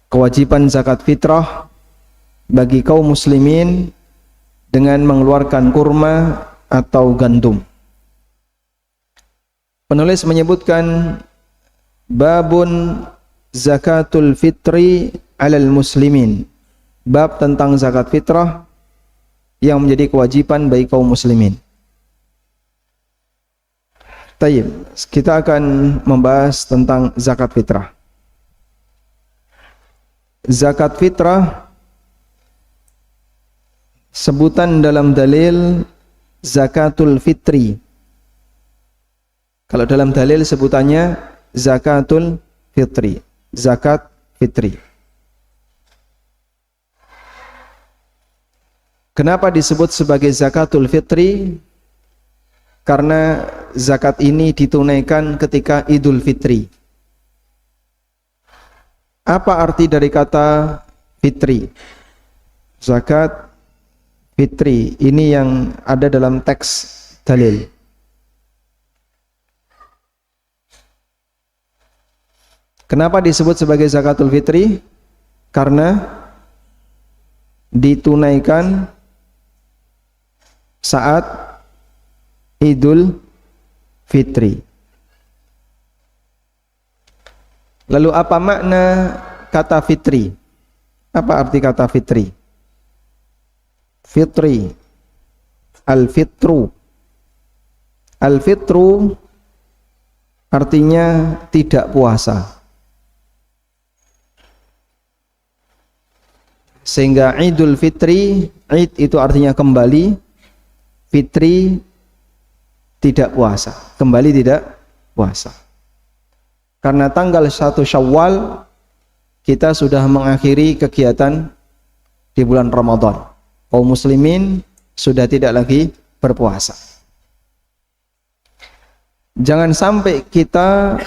kewajiban zakat fitrah bagi kaum muslimin dengan mengeluarkan kurma atau gandum. Penulis menyebutkan babun zakatul fitri alal muslimin, bab tentang zakat fitrah yang menjadi kewajiban bagi kaum muslimin. Tayyib, kita akan membahas tentang zakat fitrah. Zakat fitrah sebutan dalam dalil zakatul fitri. Kalau dalam dalil sebutannya zakatul fitri, zakat fitri. Kenapa disebut sebagai zakatul fitri? Karena zakat ini ditunaikan ketika Idul Fitri. Apa arti dari kata fitri? Zakat fitri ini yang ada dalam teks dalil. Kenapa disebut sebagai zakatul fitri? Karena ditunaikan saat Idul Fitri. Lalu apa makna kata fitri? Apa arti kata fitri? Fitri, al-fitru. Al-fitru artinya tidak puasa. Sehingga Idul Fitri, Id itu artinya kembali, fitri tidak puasa, kembali tidak puasa. Karena tanggal 1 Syawal kita sudah mengakhiri kegiatan di bulan Ramadan. Kaum muslimin sudah tidak lagi berpuasa. Jangan sampai kita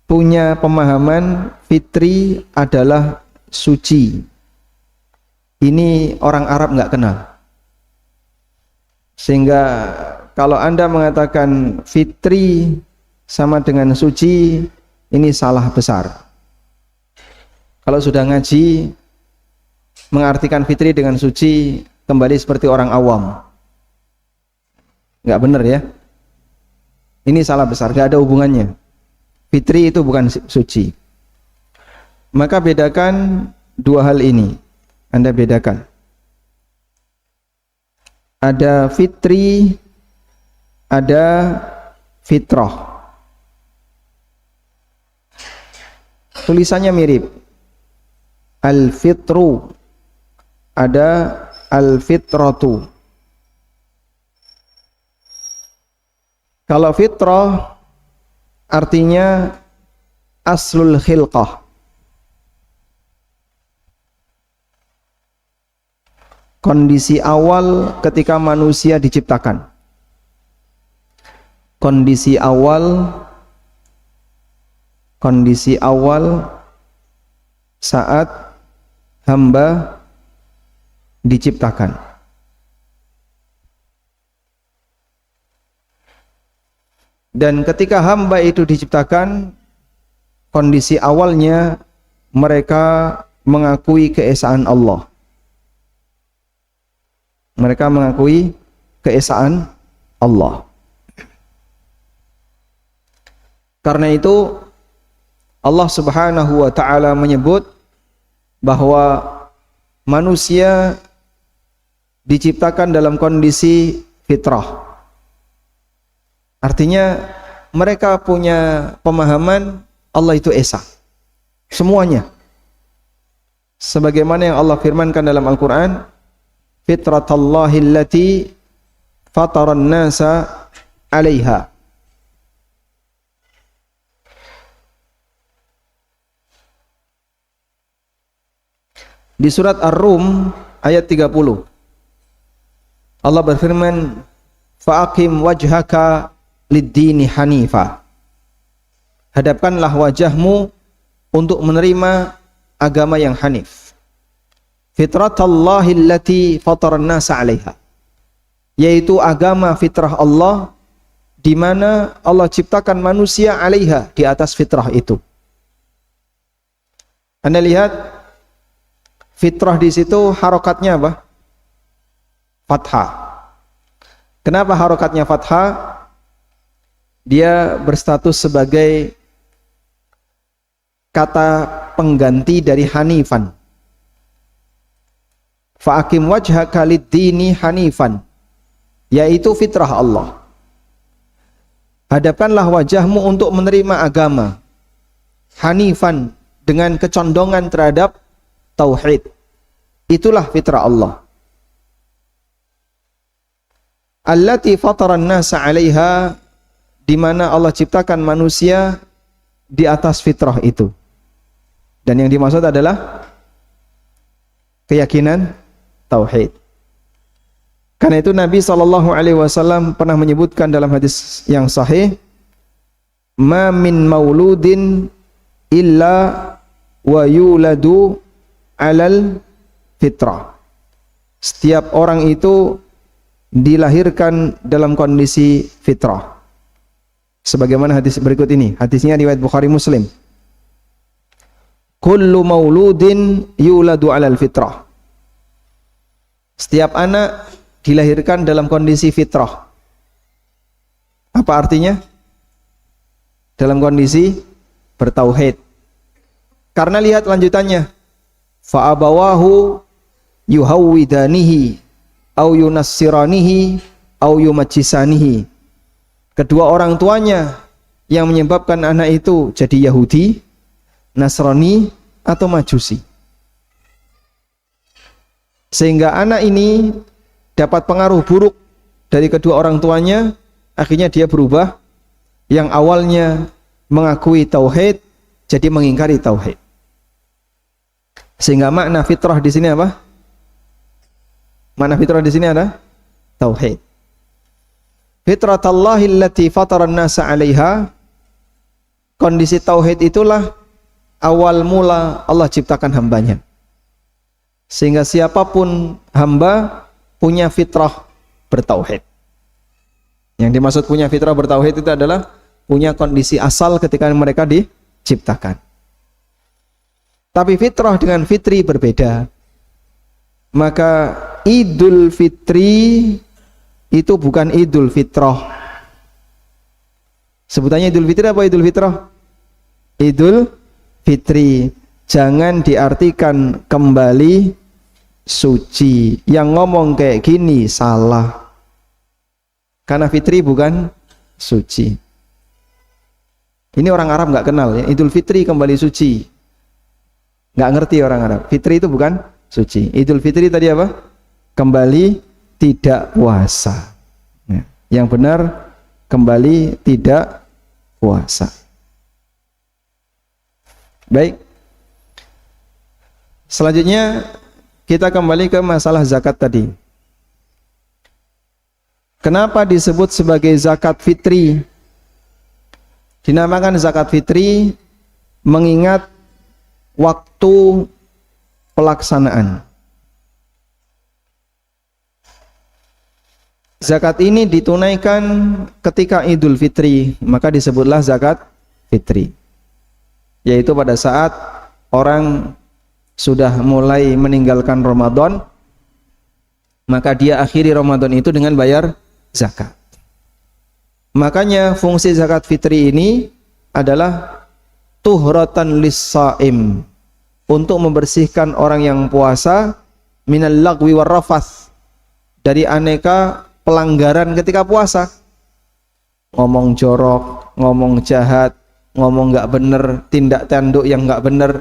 punya pemahaman fitri adalah suci. Ini orang Arab nggak kenal. Sehingga kalau Anda mengatakan fitri sama dengan suci, ini salah besar. Kalau sudah ngaji, mengartikan fitri dengan suci, kembali seperti orang awam. Nggak benar ya. Ini salah besar, nggak ada hubungannya. Fitri itu bukan suci. Maka bedakan dua hal ini. Anda bedakan. Ada fitri, ada fitrah. Tulisannya mirip. Al-fitru, ada al-fitratu. Kalau fitrah artinya aslul khilqah, kondisi awal ketika manusia diciptakan. Kondisi awal saat hamba diciptakan. Dan ketika hamba itu diciptakan, kondisi awalnya mereka mengakui keesaan Allah. Mereka mengakui keesaan Allah. Karena itu Allah Subhanahu wa ta'ala menyebut bahwa manusia diciptakan dalam kondisi fitrah. Artinya mereka punya pemahaman Allah itu esa. Semuanya. Sebagaimana yang Allah firmankan dalam Al-Quran, fitratallahi allati fataran nasa 'alaiha. Di surat Ar-Rum ayat 30 Allah berfirman, fa'aqim wajhaka lid-dini hanifa. Hadapkanlah wajahmu untuk menerima agama yang hanif. Fitratallahi allati fataran nasa 'alaiha. Yaitu agama fitrah Allah di mana Allah ciptakan manusia 'alaiha, di atas fitrah itu. Anda lihat fitrah di situ harokatnya apa? Fathah. Kenapa harokatnya fathah? Dia berstatus sebagai kata pengganti dari hanifan. Fa'akim wajhaka lid-dini hanifan, yaitu fitrah Allah. Hadapkanlah wajahmu untuk menerima agama hanifan, dengan kecondongan terhadap tauhid. Itulah fitrah Allah. Allati fataran nasa 'alaiha, di mana Allah ciptakan manusia di atas fitrah itu. Dan yang dimaksud adalah keyakinan tauhid. Karena itu Nabi SAW pernah menyebutkan dalam hadis yang sahih, ma min mauludin illa wa yuladu alal fitrah. Setiap orang itu dilahirkan dalam kondisi fitrah. Sebagaimana hadis berikut ini, hadisnya riwayat Bukhari Muslim. Kullu mauludin yuladu alal fitrah. Setiap anak dilahirkan dalam kondisi fitrah. Apa artinya? Dalam kondisi bertauhid. Karena lihat lanjutannya, fa abawahu yuhawwidanihi au yunassiranihi au yumajjisanihi. Kedua orang tuanya yang menyebabkan anak itu jadi Yahudi, Nasrani atau Majusi. Sehingga anak ini dapat pengaruh buruk dari kedua orang tuanya, akhirnya dia berubah, yang awalnya mengakui tauhid jadi mengingkari tauhid. Sehingga makna fitrah di sini apa? Makna fitrah di sini ada tauhid. Fitratallahi allati fataran nasa 'alaiha. Kondisi tauhid itulah awal mula Allah ciptakan hambanya. Sehingga siapapun hamba punya fitrah bertauhid. Yang dimaksud punya fitrah bertauhid itu adalah punya kondisi asal ketika mereka diciptakan. Tapi fitrah dengan fitri berbeda. Maka Idul Fitri itu bukan Idul Fitrah. Sebutannya Idul Fitri apa Idul Fitrah? Idul Fitri. Jangan diartikan kembali suci. Yang ngomong kayak gini salah. Karena fitri bukan suci. Ini orang Arab nggak kenal ya. Idul Fitri kembali suci. Nggak ngerti orang Arab. Fitri itu bukan suci. Idul Fitri tadi apa? Kembali tidak puasa. Ya. Yang benar kembali tidak puasa. Baik. Selanjutnya kita kembali ke masalah zakat tadi. Kenapa disebut sebagai zakat fitri? Dinamakan zakat fitri mengingat waktu pelaksanaan. Zakat ini ditunaikan ketika Idul Fitri, maka disebutlah zakat fitri. Yaitu pada saat orang sudah mulai meninggalkan Ramadan, maka dia akhiri Ramadan itu dengan bayar zakat. Makanya fungsi zakat fitri ini adalah tuhratan lis-shaim, untuk membersihkan orang yang puasa minal lagwi warrafath, dari aneka pelanggaran ketika puasa. Ngomong jorok, ngomong jahat, ngomong nggak bener, tindak tanduk yang nggak bener,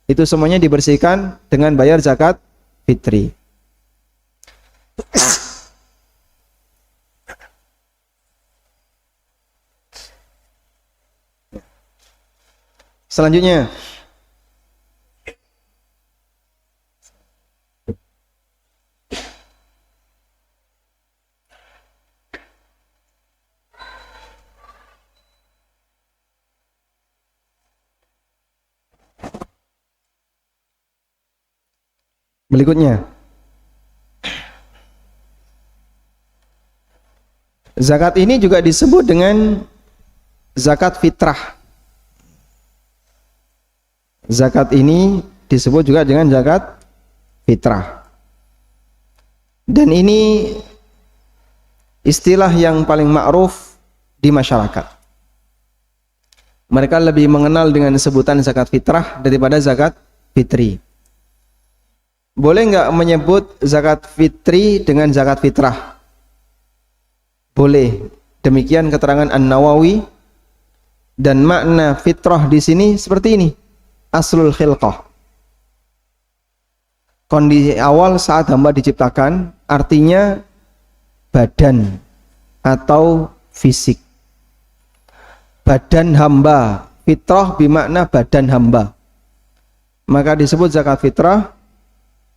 itu semuanya dibersihkan dengan bayar zakat fitri. Selanjutnya, berikutnya, zakat ini juga disebut dengan zakat fitrah. Zakat ini disebut juga dengan zakat fitrah. Dan ini istilah yang paling ma'ruf di masyarakat. Mereka lebih mengenal dengan sebutan zakat fitrah daripada zakat fitri. Boleh nggak menyebut zakat fitri dengan zakat fitrah? Boleh. Demikian keterangan An-Nawawi. Dan makna fitrah di sini seperti ini. Aslul khilqah. Kondisi awal saat hamba diciptakan, artinya badan atau fisik. Badan hamba. Fitrah bermakna badan hamba. Maka disebut zakat fitrah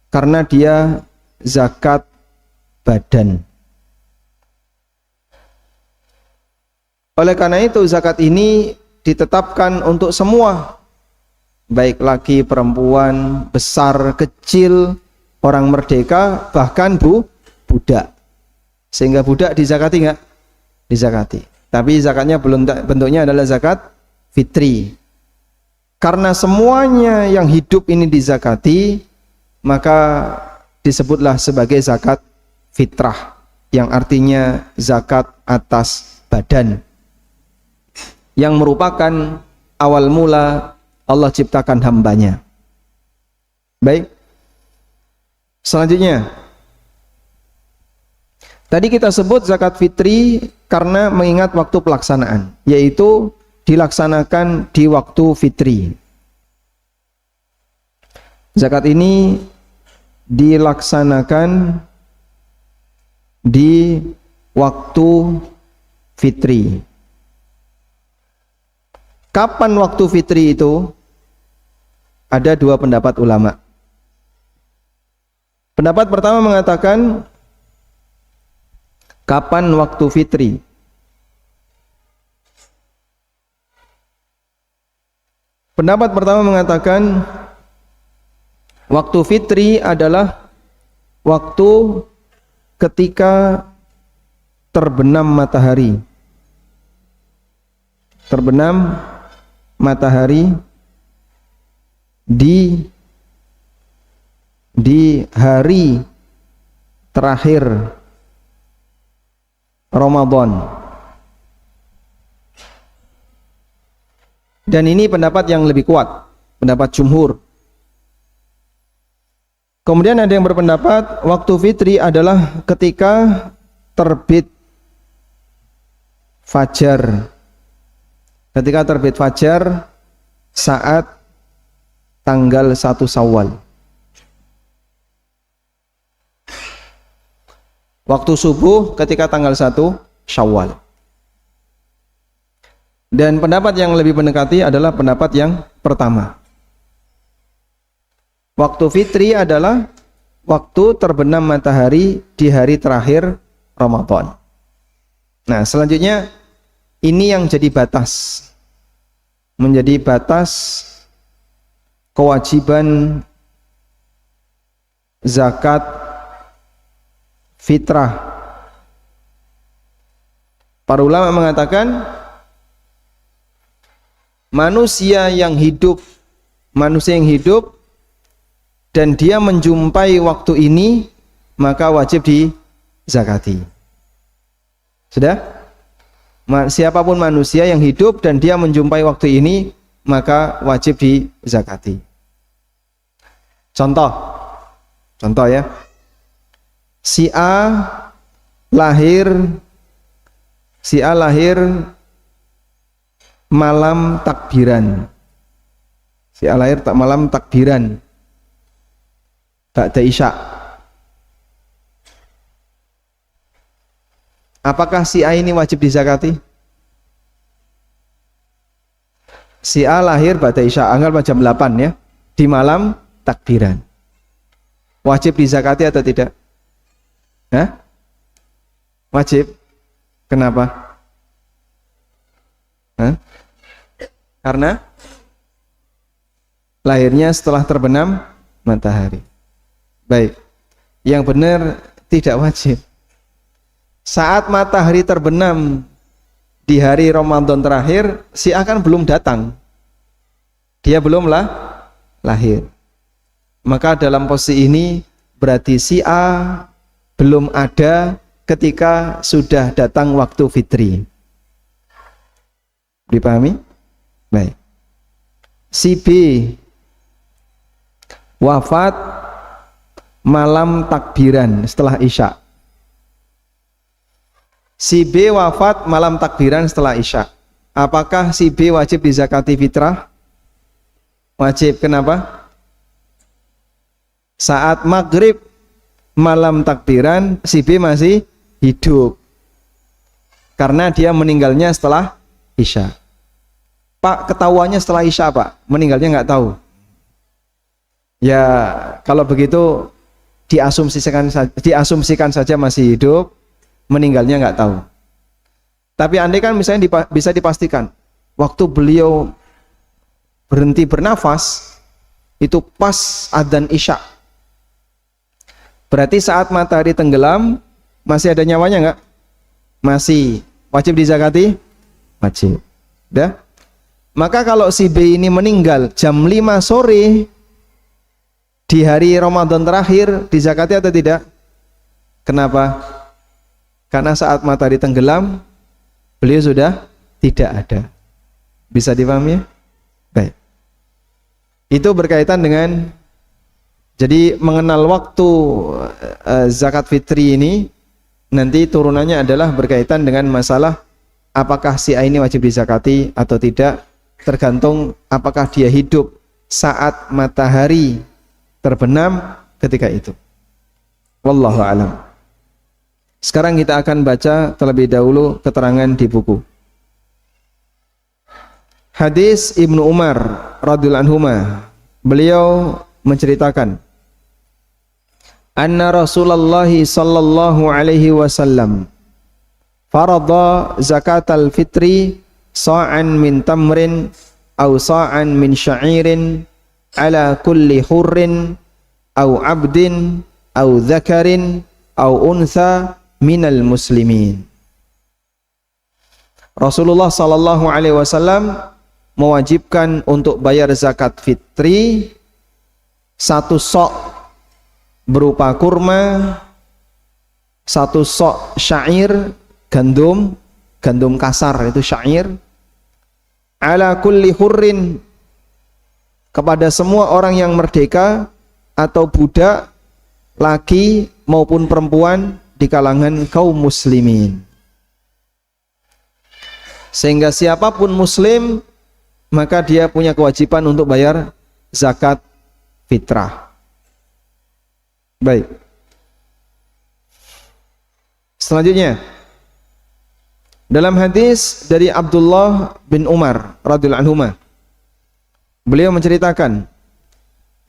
karena dia zakat badan. Oleh karena itu zakat ini ditetapkan untuk semua, baik laki, perempuan, besar, kecil, orang merdeka, bahkan budak. Sehingga budak dizakati nggak? Dizakati. Tapi zakatnya belum, bentuknya adalah zakat fitri. Karena semuanya yang hidup ini dizakati, maka disebutlah sebagai zakat fitrah, yang artinya zakat atas badan, yang merupakan awal mula Allah ciptakan hambanya. Baik, selanjutnya tadi kita sebut zakat fitri karena mengingat waktu pelaksanaan, yaitu dilaksanakan di waktu fitri. Zakat ini dilaksanakan di waktu fitri. Kapan waktu fitri itu? Ada dua pendapat ulama. Pendapat pertama mengatakan kapan waktu fitri? Pendapat pertama mengatakan waktu fitri adalah waktu ketika terbenam matahari. Terbenam matahari di hari terakhir Ramadan. Dan ini pendapat yang lebih kuat, pendapat jumhur. Kemudian ada yang berpendapat waktu fitri adalah ketika terbit fajar. Ketika terbit fajar saat tanggal 1 Syawal. Waktu subuh ketika tanggal 1 Syawal. Dan pendapat yang lebih mendekati adalah pendapat yang pertama. Waktu fitri adalah waktu terbenam matahari di hari terakhir Ramadan. Nah, selanjutnya ini yang jadi batas, menjadi batas kewajiban zakat fitrah. Para ulama mengatakan manusia yang hidup dan dia menjumpai waktu ini, maka wajib dizakati. Sudah? Siapapun manusia yang hidup dan dia menjumpai waktu ini, maka wajib dizakati. Contoh ya. Si A lahir malam takbiran. Si A lahir malam takbiran. Ba'da Isya. Apakah si A ini wajib dizakati? Si A lahir ba'da Isya, anggap jam 8 ya, di malam takbiran. Wajib dizakati atau tidak? Hah? Wajib. Kenapa? Hah? Karena lahirnya setelah terbenam matahari. Baik. Yang benar tidak wajib. Saat matahari terbenam di hari Ramadan terakhir, si A kan belum datang. Dia belumlah lahir. Maka dalam posisi ini berarti si A belum ada ketika sudah datang waktu fitri. Dipahami? Baik. Si B wafat malam takbiran setelah Isya. Si B wafat malam takbiran setelah Isya. Apakah si B wajib dizakati fitrah? Wajib. Kenapa? Saat maghrib malam takbiran si B masih hidup karena dia meninggalnya setelah Isya. Pak, ketahuannya setelah Isya Pak, meninggalnya nggak tahu. Ya kalau begitu diasumsikan saja masih hidup, meninggalnya nggak tahu. Tapi andai kan misalnya bisa dipastikan waktu beliau berhenti bernafas itu pas adzan Isya, berarti saat matahari tenggelam masih ada nyawanya nggak? Masih. Wajib dizakati? Wajib. Udah? Maka kalau si B ini meninggal jam 5 sore di hari Ramadan terakhir, dizakati atau tidak? Kenapa? Karena saat matahari tenggelam beliau sudah tidak ada. Bisa dipahami? Baik. Itu berkaitan dengan, jadi mengenal waktu zakat fitri ini nanti turunannya adalah berkaitan dengan masalah apakah si A ini wajib dizakati atau tidak, tergantung apakah dia hidup saat matahari terbenam ketika itu. Wallahu a'lam. Sekarang kita akan baca terlebih dahulu keterangan di buku. Hadis Ibnu Umar radhiyallahu anhuma, beliau menceritakan anna Rasulullah sallallahu alaihi wasallam farada zakatal fitri sa'an min tamrin aw sa'an min sya'irin ala kulli hurrin aw abdin aw dzakarin aw untha minal muslimin. Rasulullah sallallahu alaihi wasallam mewajibkan untuk bayar zakat fitri 1 sok berupa kurma, 1 sok syair, gandum kasar itu syair, ala kulli hurrin, kepada semua orang yang merdeka atau budak laki maupun perempuan di kalangan kaum muslimin. Sehingga siapapun muslim maka dia punya kewajiban untuk bayar zakat fitrah. Baik. Selanjutnya dalam hadis dari Abdullah bin Umar radhiyallahu anhuma, beliau menceritakan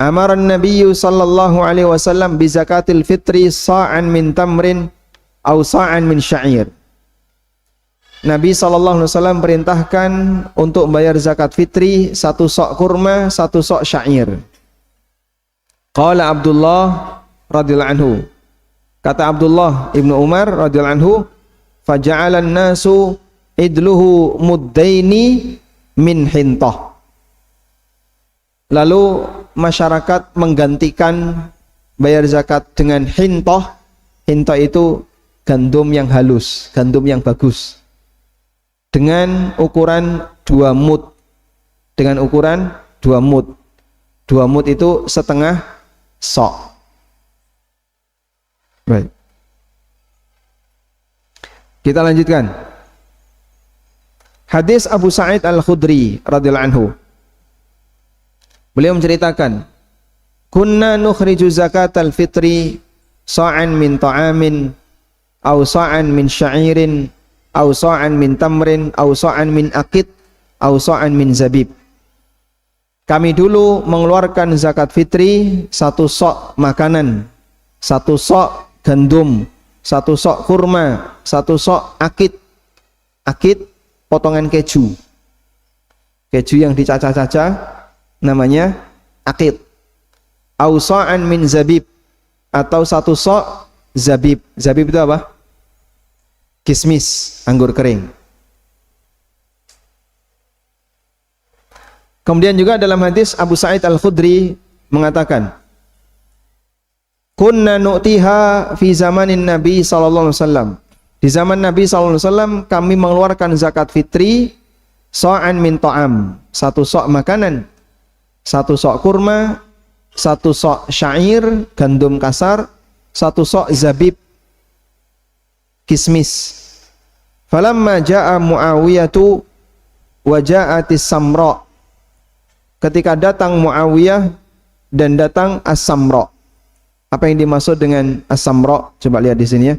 amaran Nabiyyu sallallahu alaihi wasallam bi zakatil fitri sa'an min tamrin aw sa'an min sya'ir. Nabi sallallahu alaihi wasallam perintahkan untuk bayar zakat fitri 1 sok kurma, 1 sok syair. Qala Abdullah radhiyallahu anhu, kata Abdullah ibnu Umar radhiyallahu anhu, faja'alan nasu idluhu muddaini min hintah. Lalu masyarakat menggantikan bayar zakat dengan hintah. Hintah itu gandum yang halus, gandum yang bagus, dengan ukuran 2 mud. Dengan ukuran 2 mud. 2 mud itu setengah sok. Baik. Kita lanjutkan. Hadis Abu Sa'id Al-Khudri radhiyallahu anhu, beliau menceritakan, kunna nukhriju zakatal fitri sa'an min ta'amin aw sa'an min sya'irin aw sa'an min tamrin aw sa'an min aqid aw sa'an min zabib. Kami dulu mengeluarkan zakat fitri 1 sok makanan, 1 sok gandum, 1 sok kurma, 1 sok akid. Akid potongan keju. Keju yang dicacah-cacah namanya akid. Aw sa'an min zabib, atau 1 sok zabib. Zabib itu apa? Kismis, anggur kering. Kemudian juga dalam hadis Abu Sa'id Al-Khudri mengatakan, kunna nu'tiha fi zamanin Nabi sallallahu alaihi wasallam. Di zaman Nabi sallallahu alaihi wasallam kami mengeluarkan zakat fitri sa'an min ta'am, satu sok makanan, satu sok kurma, satu sok syair, gandum kasar, satu sok zabib, kismis. Falamma ja'a Muawiyatu wa ja'atis samra. Ketika datang Muawiyah dan datang As-Samra. Apa yang dimaksud dengan As-Samra? Coba lihat di sini ya.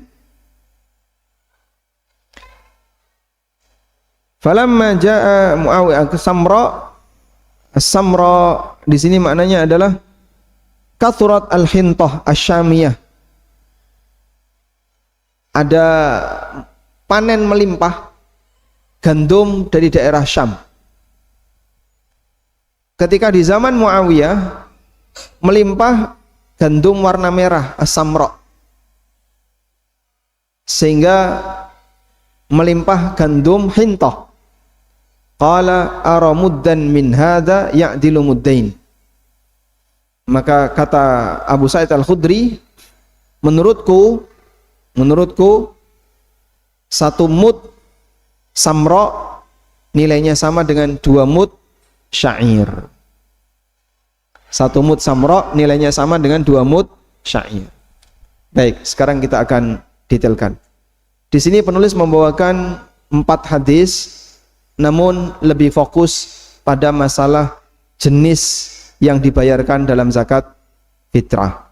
Falamma jaa Muawiyah As-Samra. As-Samra di sini maknanya adalah kathurat al-hintah asy-syamiyah. Ada panen melimpah gandum dari daerah Syam. Ketika di zaman Muawiyah melimpah gandum warna merah as-samra, sehingga melimpah gandum hintah. Qala ara muddan min hadza ya'dilu muddain. Maka kata Abu Sa'id Al-Khudri, menurutku satu mud samra nilainya sama dengan 2 mud syair. Satu mud samra nilainya sama dengan 2 mud syair. Baik, sekarang kita akan detailkan. Di sini penulis membawakan 4 hadis, namun lebih fokus pada masalah jenis yang dibayarkan dalam zakat fitrah.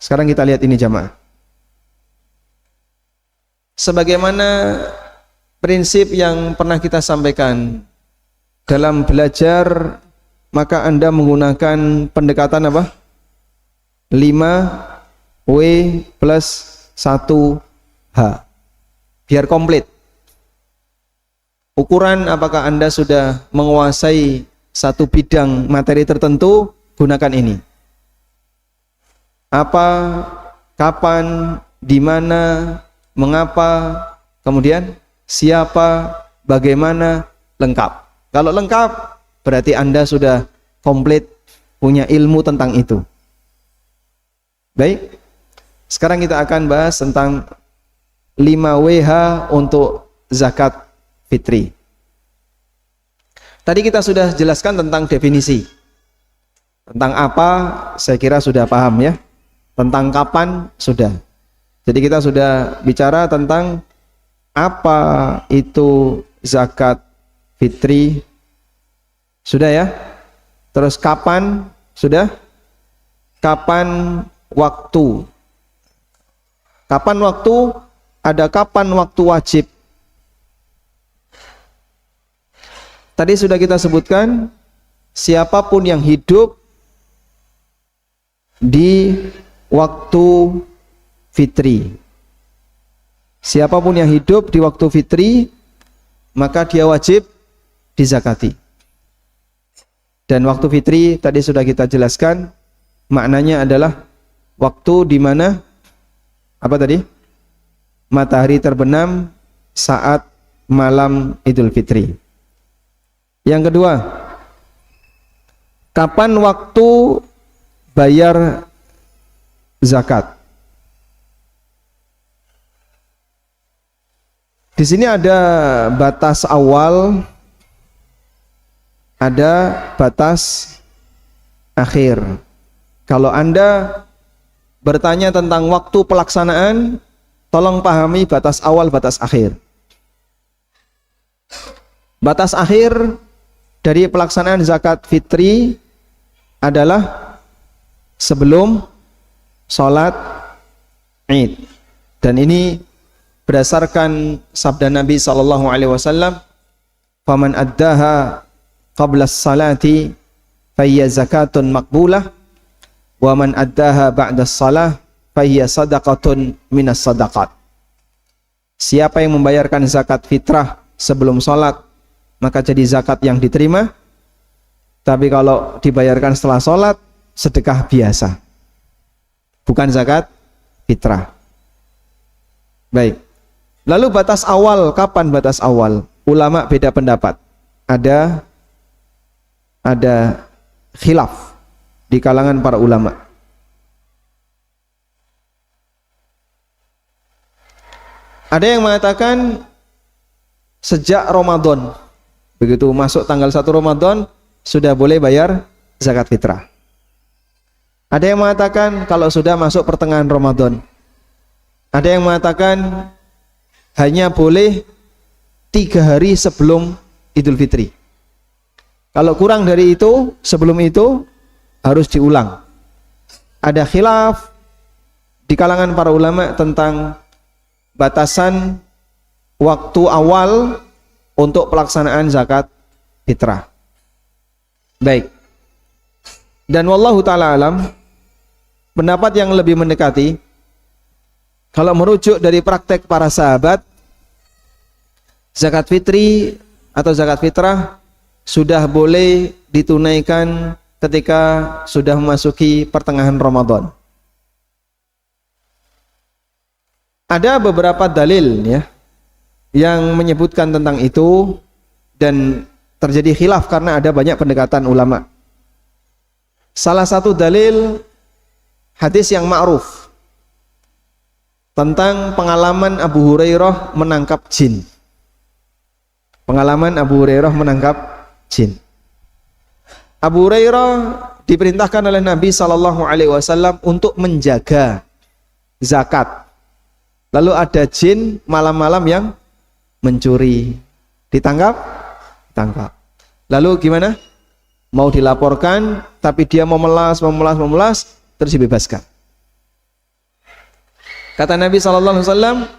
Sekarang kita lihat ini jamaah. Sebagaimana prinsip yang pernah kita sampaikan dalam belajar, maka Anda menggunakan pendekatan apa? 5W plus 1H biar komplit. Ukuran apakah Anda sudah menguasai satu bidang materi tertentu, gunakan ini. Apa, kapan, di mana, mengapa, kemudian siapa, bagaimana, lengkap. Kalau lengkap, berarti Anda sudah komplit punya ilmu tentang itu. Baik, sekarang kita akan bahas tentang 5WH untuk zakat fitri. Tadi kita sudah jelaskan tentang definisi. Tentang apa, saya kira sudah paham ya. Tentang kapan, sudah. Jadi kita sudah bicara tentang apa itu zakat fitri, sudah ya. Terus kapan, sudah. Kapan waktu. Kapan waktu, ada kapan waktu wajib. Tadi sudah kita sebutkan, siapapun yang hidup di waktu fitri. Siapapun yang hidup di waktu fitri, maka dia wajib dizakati. Dan waktu fitri tadi sudah kita jelaskan, maknanya adalah waktu di mana apa tadi? Matahari terbenam saat malam Idul Fitri. Yang kedua, kapan waktu bayar zakat? Di sini ada batas awal, ada batas akhir. Kalau Anda bertanya tentang waktu pelaksanaan, tolong pahami batas awal, batas akhir. Batas akhir dari pelaksanaan zakat fitri adalah sebelum sholat Id. Dan ini berdasarkan sabda Nabi SAW, "Faman addaha qabla salati fayya zakatun maqbulah, wa man addaha ba'da salah fayya sadaqatun minas sadaqat." Siapa yang membayarkan zakat fitrah sebelum sholat, maka jadi zakat yang diterima. Tapi kalau dibayarkan setelah sholat, sedekah biasa, bukan zakat fitrah. Baik. Lalu batas awal, kapan batas awal? Ulama beda pendapat. Ada ada khilaf di kalangan para ulama. Ada yang mengatakan sejak Ramadan, begitu masuk tanggal 1 Ramadan sudah boleh bayar zakat fitrah. Ada yang mengatakan kalau sudah masuk pertengahan Ramadan. Ada yang mengatakan hanya boleh 3 hari sebelum Idul Fitri. Kalau kurang dari itu, sebelum itu harus diulang. Ada khilaf di kalangan para ulama tentang batasan waktu awal untuk pelaksanaan zakat fitrah. Baik. Dan wallahu ta'ala alam, pendapat yang lebih mendekati, kalau merujuk dari praktek para sahabat, zakat fitri atau zakat fitrah sudah boleh ditunaikan ketika sudah memasuki pertengahan Ramadan. Ada beberapa dalil ya yang menyebutkan tentang itu, dan terjadi khilaf karena ada banyak pendekatan ulama. Salah satu dalil hadis yang ma'ruf tentang pengalaman Abu Hurairah menangkap jin. Pengalaman Abu Hurairah menangkap jin. Abu Hurairah diperintahkan oleh Nabi SAW untuk menjaga zakat. Lalu ada jin malam-malam yang mencuri. Ditangkap? Tangkap. Lalu gimana? Mau dilaporkan, tapi dia memelas, terus dibebaskan. Kata Nabi SAW,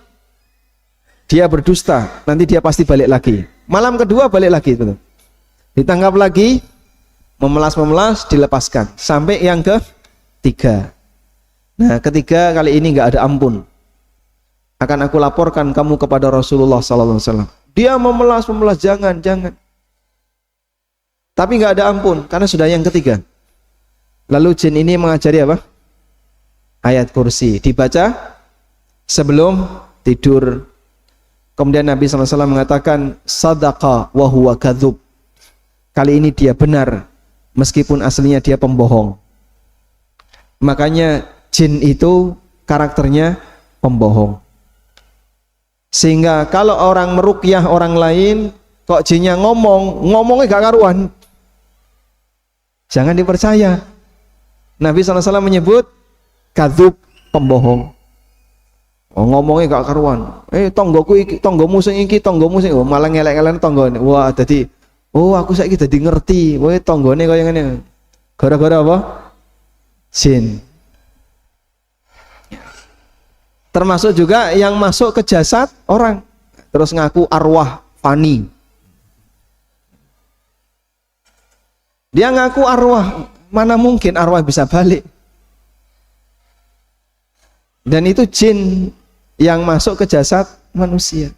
dia berdusta, nanti dia pasti balik lagi. Malam kedua balik lagi, betul. Ditangkap lagi, memelas, dilepaskan. Sampai yang ketiga. Nah, ketiga kali ini nggak ada ampun. Akan aku laporkan kamu kepada Rasulullah SAW. Dia memelas, jangan. Tapi nggak ada ampun, karena sudah yang ketiga. Lalu jin ini mengajari apa? Ayat kursi, dibaca sebelum tidur. Kemudian Nabi SAW mengatakan, sadaqa wa huwa kadzub. Kali ini dia benar, meskipun aslinya dia pembohong. Makanya jin itu karakternya pembohong. Sehingga kalau orang meruqyah orang lain, kok jinnya ngomongnya gak karuan, jangan dipercaya. Nabi SAW menyebut kadzub, pembohong. Oh, ngomongnya gak karuan. Tonggoku iki, tonggomu sing iki, oh, malah ngelek-ngelek tonggone. Wah, jadi aku saiki dadi ngerti, wae tonggone kaya ngene. Gara-gara apa? Jin. Termasuk juga yang masuk ke jasad orang, terus ngaku arwah fani. Dia ngaku arwah, mana mungkin arwah bisa balik? Dan itu jin yang masuk ke jasad manusia.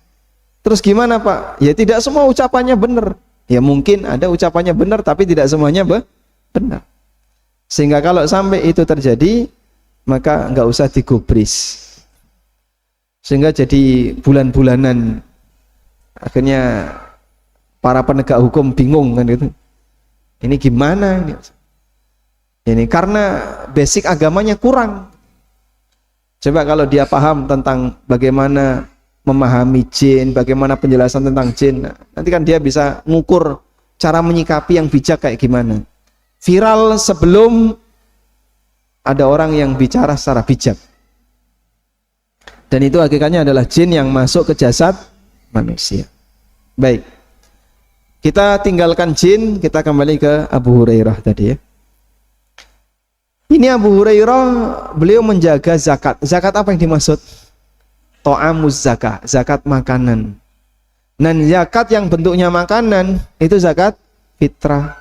Terus gimana Pak? Ya tidak semua ucapannya benar. Ya mungkin ada ucapannya benar, tapi tidak semuanya benar. Sehingga kalau sampai itu terjadi, maka nggak usah digubris. Sehingga jadi bulan-bulanan, akhirnya para penegak hukum bingung kan gitu. Ini gimana ini? Ini karena basic agamanya kurang. Coba kalau dia paham tentang bagaimana memahami jin, bagaimana penjelasan tentang jin, nanti kan dia bisa ngukur cara menyikapi yang bijak kayak gimana. Viral sebelum ada orang yang bicara secara bijak. Dan itu hakikatnya adalah jin yang masuk ke jasad manusia. Baik, kita tinggalkan jin, kita kembali ke Abu Hurairah tadi ya. Ini Abu Hurairah, beliau menjaga zakat. Zakat apa yang dimaksud? To'amuz zakat, zakat makanan. Dan zakat yang bentuknya makanan itu zakat fitrah.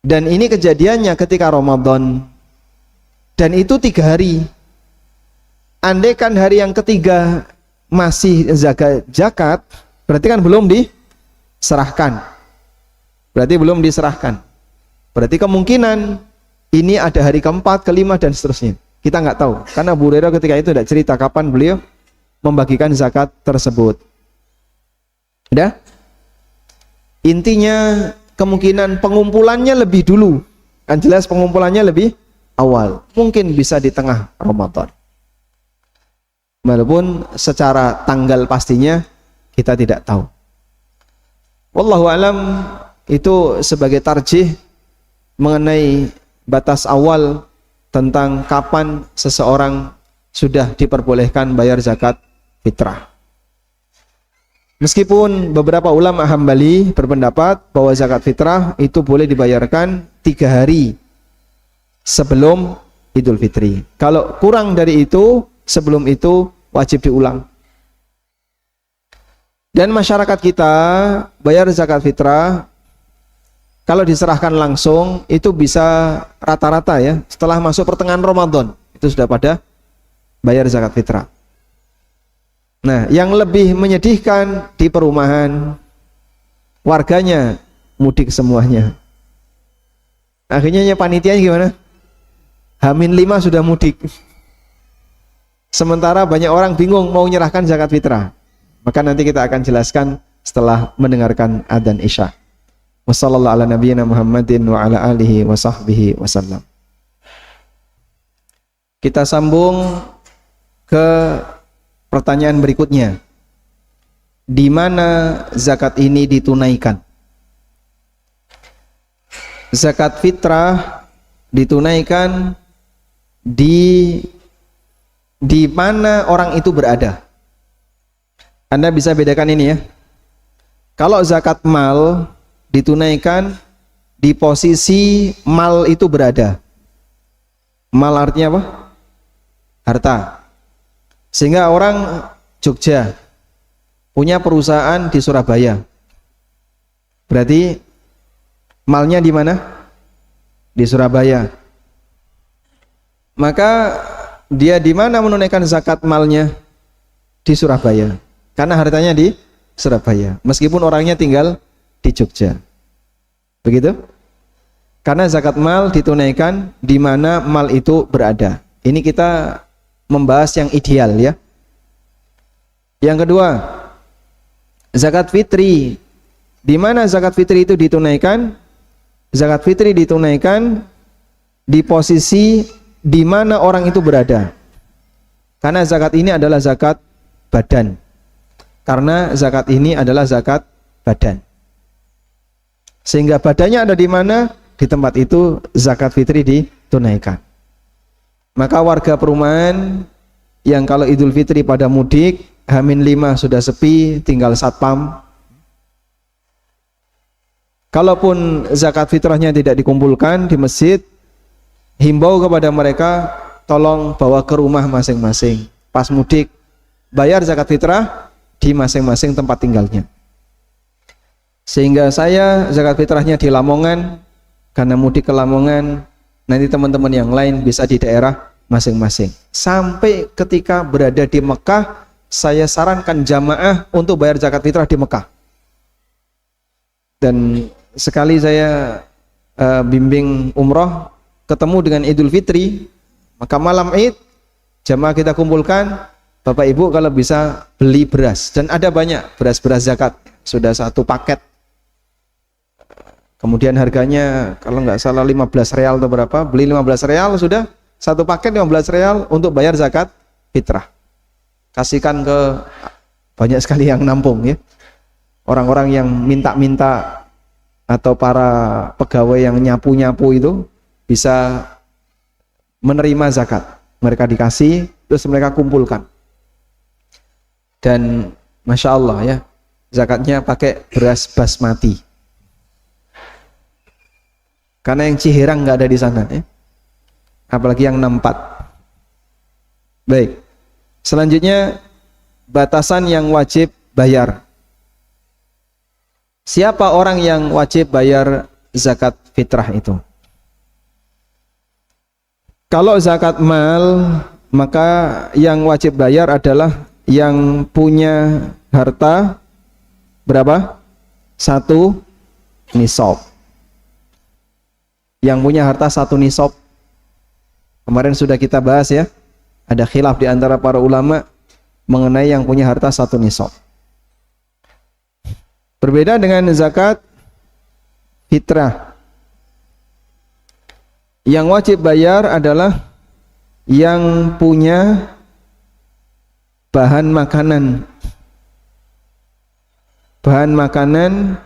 Dan ini kejadiannya ketika Ramadan. Dan itu 3 hari. Andaikan hari yang ketiga masih zakat, berarti kan belum diserahkan. Berarti kemungkinan ini ada hari keempat, kelima, dan seterusnya. Kita nggak tahu, karena Abu Hurairah ketika itu tidak cerita kapan beliau membagikan zakat tersebut. Udah? Intinya kemungkinan pengumpulannya lebih dulu. Kan jelas pengumpulannya lebih awal. Mungkin bisa di tengah Ramadan. Walaupun secara tanggal pastinya kita tidak tahu. Wallahu alam, itu sebagai tarjih mengenai batas awal tentang kapan seseorang sudah diperbolehkan bayar zakat fitrah. Meskipun beberapa ulama Hambali berpendapat bahwa zakat fitrah itu boleh dibayarkan 3 hari sebelum Idul Fitri. Kalau kurang dari itu, sebelum itu wajib diulang. Dan masyarakat kita bayar zakat fitrah kalau diserahkan langsung itu bisa rata-rata ya, setelah masuk pertengahan Ramadan itu sudah pada bayar zakat fitrah. Nah, yang lebih menyedihkan di perumahan, warganya mudik semuanya. Akhirnya panitianya gimana? H-5 sudah mudik. Sementara banyak orang bingung mau menyerahkan zakat fitrah. Maka nanti kita akan jelaskan setelah mendengarkan adzan Isya. Wassallallahu ala nabiyyina Muhammadin wa ala alihi wa sahbihi wasallam. Kita sambung ke pertanyaan berikutnya. Di mana zakat ini ditunaikan? Zakat fitrah ditunaikan di mana orang itu berada. Anda bisa bedakan ini ya. Kalau zakat mal ditunaikan di posisi mal itu berada. Mal artinya apa? Harta. Sehingga orang Jogja punya perusahaan di Surabaya. Berarti malnya di mana? Di Surabaya. Maka dia di mana menunaikan zakat malnya? Di Surabaya. Karena hartanya di Surabaya. Meskipun orangnya tinggal di Jogja. Begitu? Karena zakat mal ditunaikan di mana mal itu berada. Ini kita membahas yang ideal ya. Yang kedua, zakat fitri. Di mana zakat fitri itu ditunaikan? Zakat fitri ditunaikan di posisi di mana orang itu berada. Karena zakat ini adalah zakat badan. Karena zakat ini adalah zakat badan. Sehingga badannya ada di mana? Di tempat itu zakat fitri ditunaikan. Maka warga perumahan yang kalau Idul Fitri pada mudik, H-5 sudah sepi, tinggal satpam. Kalaupun zakat fitrahnya tidak dikumpulkan di masjid, himbau kepada mereka, tolong bawa ke rumah masing-masing. Pas mudik, bayar zakat fitrah di masing-masing tempat tinggalnya. Sehingga saya zakat fitrahnya di Lamongan, karena mudik ke Lamongan, nanti teman-teman yang lain bisa di daerah masing-masing. Sampai ketika berada di Mekah, saya sarankan jamaah untuk bayar zakat fitrah di Mekah. Dan sekali saya bimbing umroh, ketemu dengan Idul Fitri, maka malam Id jamaah kita kumpulkan, Bapak Ibu kalau bisa beli beras, dan ada banyak beras-beras zakat, sudah 1 paket. Kemudian harganya kalau nggak salah 15 real atau berapa, beli 15 real sudah 1 paket 15 real untuk bayar zakat fitrah. Kasihkan ke banyak sekali yang nampung ya. Orang-orang yang minta-minta atau para pegawai yang nyapu-nyapu itu bisa menerima zakat. Mereka dikasih, terus mereka kumpulkan. Dan Masya Allah ya, zakatnya pakai beras basmati. Karena yang Ciherang nggak ada di sana ya. Apalagi yang 64. Baik. Selanjutnya batasan yang wajib bayar. Siapa orang yang wajib bayar zakat fitrah itu? Kalau zakat mal, maka yang wajib bayar adalah yang punya harta berapa? 1 nisab. Yang punya harta 1 nisab. Kemarin sudah kita bahas ya. Ada khilaf di antara para ulama mengenai yang punya harta 1 nisab. Berbeda dengan zakat fitrah. Yang wajib bayar adalah yang punya bahan makanan. Bahan makanan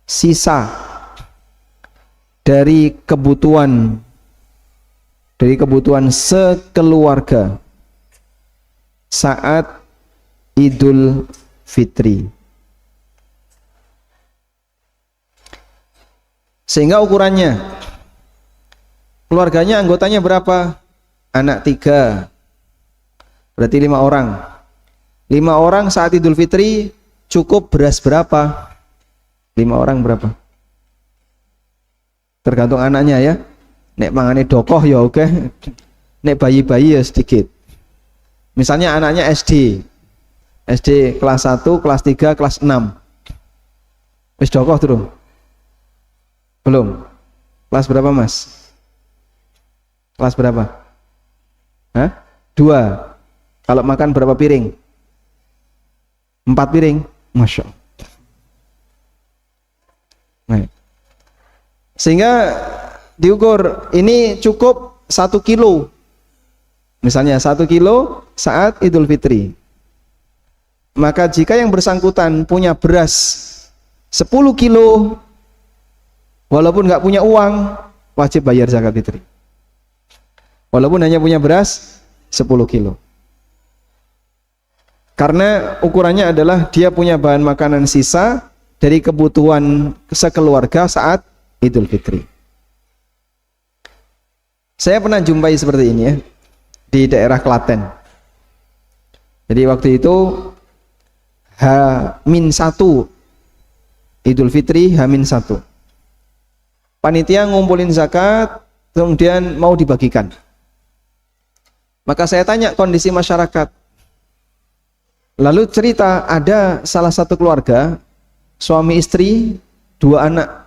sisa dari kebutuhan sekeluarga saat Idul Fitri. Sehingga ukurannya, keluarganya anggotanya berapa? Anak 3, berarti 5 orang. 5 orang saat Idul Fitri cukup beras berapa? 5 orang berapa? Tergantung anaknya ya. Nek mangane dokoh ya oke. Nek bayi-bayi ya sedikit. Misalnya anaknya SD kelas 1, kelas 3, kelas 6. Wis dokoh turun? Belum. Kelas berapa Mas? Kelas berapa? Hah? 2. Kalau makan berapa piring? 4 piring? Masya Allah. Nah. Sehingga diukur ini cukup 1 kilo. Misalnya 1 kilo saat Idul Fitri. Maka jika yang bersangkutan punya beras 10 kilo, walaupun nggak punya uang, wajib bayar zakat fitri. Walaupun hanya punya beras 10 kilo. Karena ukurannya adalah dia punya bahan makanan sisa dari kebutuhan sekeluarga saat Idul Fitri. Saya pernah jumpai seperti ini ya, di daerah Klaten. Jadi waktu itu H-1 Idul Fitri, H-1. Panitia ngumpulin zakat, kemudian mau dibagikan. Maka saya tanya kondisi masyarakat. Lalu cerita ada salah satu keluarga, suami istri, 2 anak.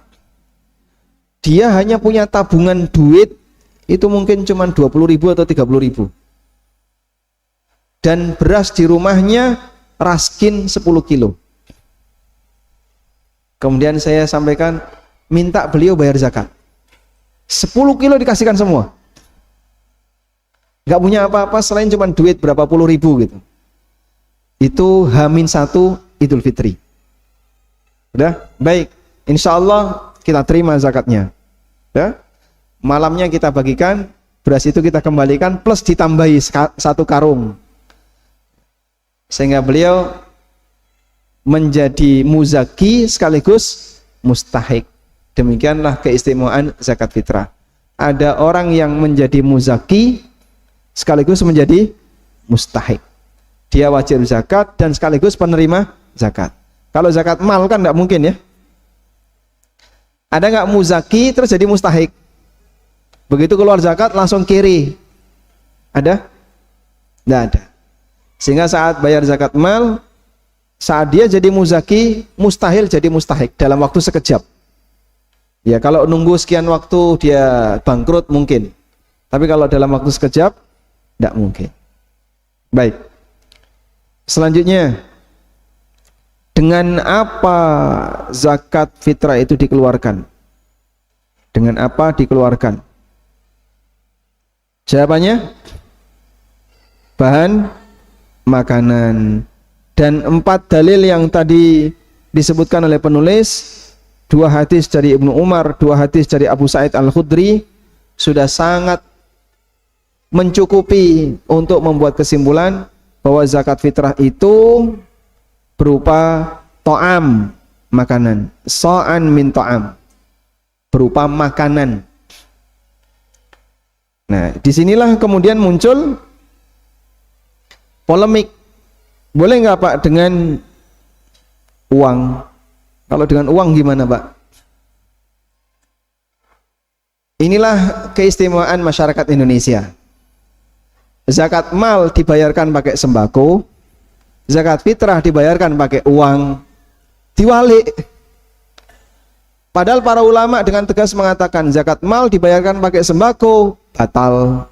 Dia hanya punya tabungan duit itu mungkin cuma 20.000 atau 30.000. Dan beras di rumahnya raskin 10 kilo. Kemudian saya sampaikan, minta beliau bayar zakat. 10 kilo dikasihkan semua. Nggak punya apa-apa selain cuma duit berapa puluh ribu gitu. Itu H-1 Idul Fitri. Udah? Baik. Insya Allah kita terima zakatnya. Ya? Malamnya kita bagikan, beras itu kita kembalikan plus ditambahi 1 karung. Sehingga beliau menjadi muzaki sekaligus mustahik. Demikianlah keistimewaan zakat fitrah. Ada orang yang menjadi muzaki sekaligus menjadi mustahik. Dia wajib zakat dan sekaligus penerima zakat. Kalau zakat mal kan tidak mungkin ya. Ada nggak muzaki terus jadi mustahik? Begitu keluar zakat langsung kiri. Ada? Tidak ada. Sehingga saat bayar zakat mal, saat dia jadi muzaki, mustahil jadi mustahik dalam waktu sekejap. Ya kalau nunggu sekian waktu dia bangkrut mungkin. Tapi kalau dalam waktu sekejap, tidak mungkin. Baik. Selanjutnya, dengan apa zakat fitrah itu dikeluarkan? Dengan apa dikeluarkan? Jawabannya, bahan makanan. Dan 4 dalil yang tadi disebutkan oleh penulis, 2 hadis dari Ibnu Umar, 2 hadis dari Abu Sa'id Al-Khudri, sudah sangat mencukupi untuk membuat kesimpulan bahwa zakat fitrah itu berupa to'am, makanan, so'an min to'am, berupa makanan. Nah, disinilah kemudian muncul polemik. Boleh nggak Pak dengan uang? Kalau dengan uang gimana Pak? Inilah keistimewaan masyarakat Indonesia. Zakat mal dibayarkan pakai sembako, zakat fitrah dibayarkan pakai uang, diwalik. Padahal para ulama dengan tegas mengatakan zakat mal dibayarkan pakai sembako batal,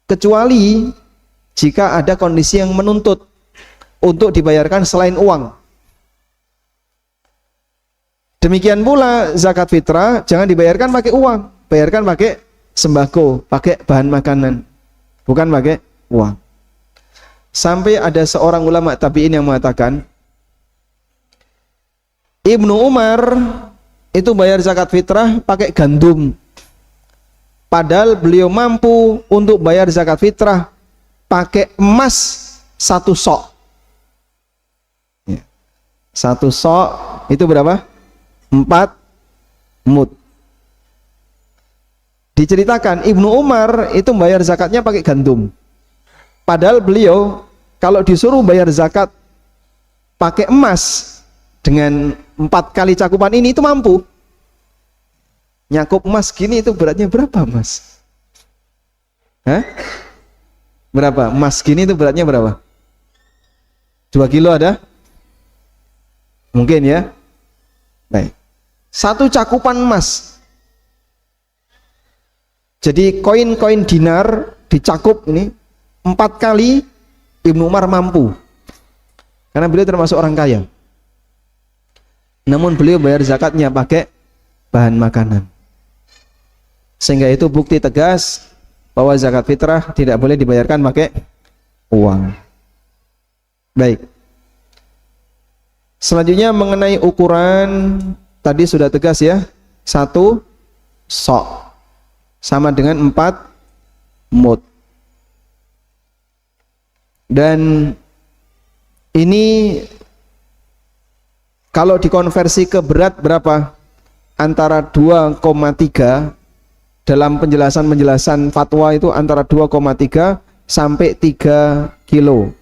kecuali jika ada kondisi yang menuntut untuk dibayarkan selain uang. Demikian pula zakat fitrah jangan dibayarkan pakai uang, bayarkan pakai sembako, pakai bahan makanan, bukan pakai uang. Sampai ada seorang ulama tabi'in yang mengatakan, Ibnu Umar itu bayar zakat fitrah pakai gandum, padahal beliau mampu untuk bayar zakat fitrah pakai emas 1 sok. 1 sok itu berapa? 4 mud. Diceritakan Ibnu Umar itu bayar zakatnya pakai gandum, padahal beliau kalau disuruh bayar zakat pakai emas dengan 4 kali cakupan ini itu mampu. Nyakup emas gini itu beratnya berapa, Mas? Hah? Berapa? Emas gini itu beratnya berapa? 2 kilo ada? Mungkin ya. Baik. 1 cakupan emas. Jadi koin-koin dinar dicakup ini 4 kali Ibnu Umar mampu. Karena beliau termasuk orang kaya. Namun beliau bayar zakatnya pakai bahan makanan. Sehingga itu bukti tegas bahwa zakat fitrah tidak boleh dibayarkan pakai uang. Baik. Selanjutnya mengenai ukuran, tadi sudah tegas ya, 1 sok sama dengan 4 mud. Dan ini kalau dikonversi ke berat berapa? Antara 2,3, dalam penjelasan fatwa itu antara 2,3 sampai 3 kilo.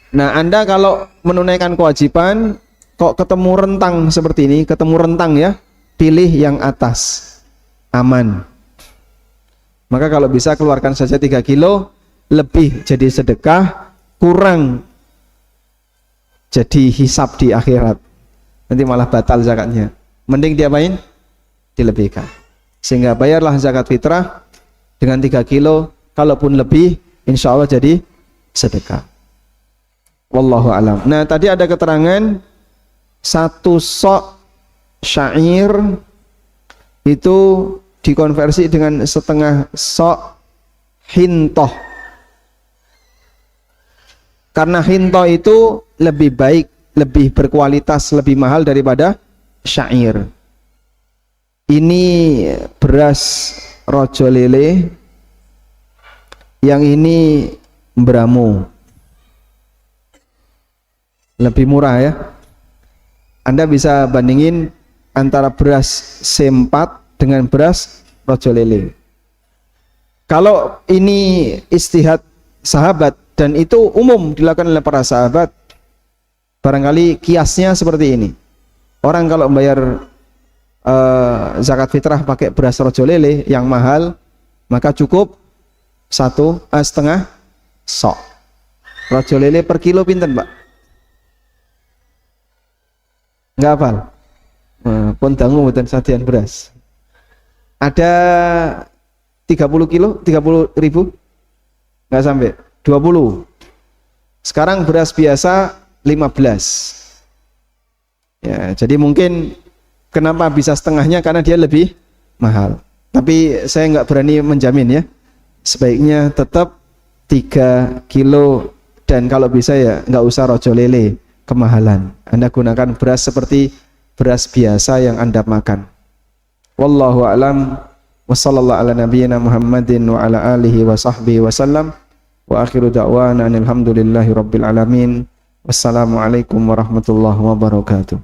Nah, Anda kalau menunaikan kewajiban kok ketemu rentang seperti ini, ketemu rentang ya, pilih yang atas, aman. Maka kalau bisa keluarkan saja 3 kilo, lebih jadi sedekah, kurang jadi hisab di akhirat. Nanti malah batal zakatnya. Mending diapain? Dilebihkan. Sehingga bayarlah zakat fitrah dengan 3 kilo, kalaupun lebih, insya Allah jadi sedekah. Wallahu alam. Nah, tadi ada keterangan 1 sok syair itu dikonversi dengan setengah sok hintoh. Karena hintoh itu lebih baik, lebih berkualitas, lebih mahal daripada syair. Ini beras rojo lele, yang ini Bramo. Lebih murah ya. Anda bisa bandingin antara beras C4 dengan beras rojo lele. Kalau ini istihad sahabat dan itu umum dilakukan oleh para sahabat, barangkali kiasnya seperti ini. Orang kalau membayar zakat fitrah pakai beras rojo lele yang mahal, maka cukup 1,5 sok. Rojo lele per kilo pinten, Pak? Enggak hafal. Pun dangu mboten sadian beras. Ada 30 kilo, 30 ribu? Enggak sampai. 20. Sekarang beras biasa 15. Ya, jadi mungkin kenapa bisa setengahnya, karena dia lebih mahal. Tapi saya nggak berani menjamin ya. Sebaiknya tetap 3 kilo, dan kalau bisa ya nggak usah rojo lele, kemahalan. Anda gunakan beras seperti beras biasa yang Anda makan. Wallahu a'lam. Wa sallallahu ala nabiyyina Muhammadin wa ala alihi wa sahbihi wa sallam. Wa akhiru da'wana alhamdulillahi rabbil alamin. Wassalamualaikum warahmatullahi wabarakatuh.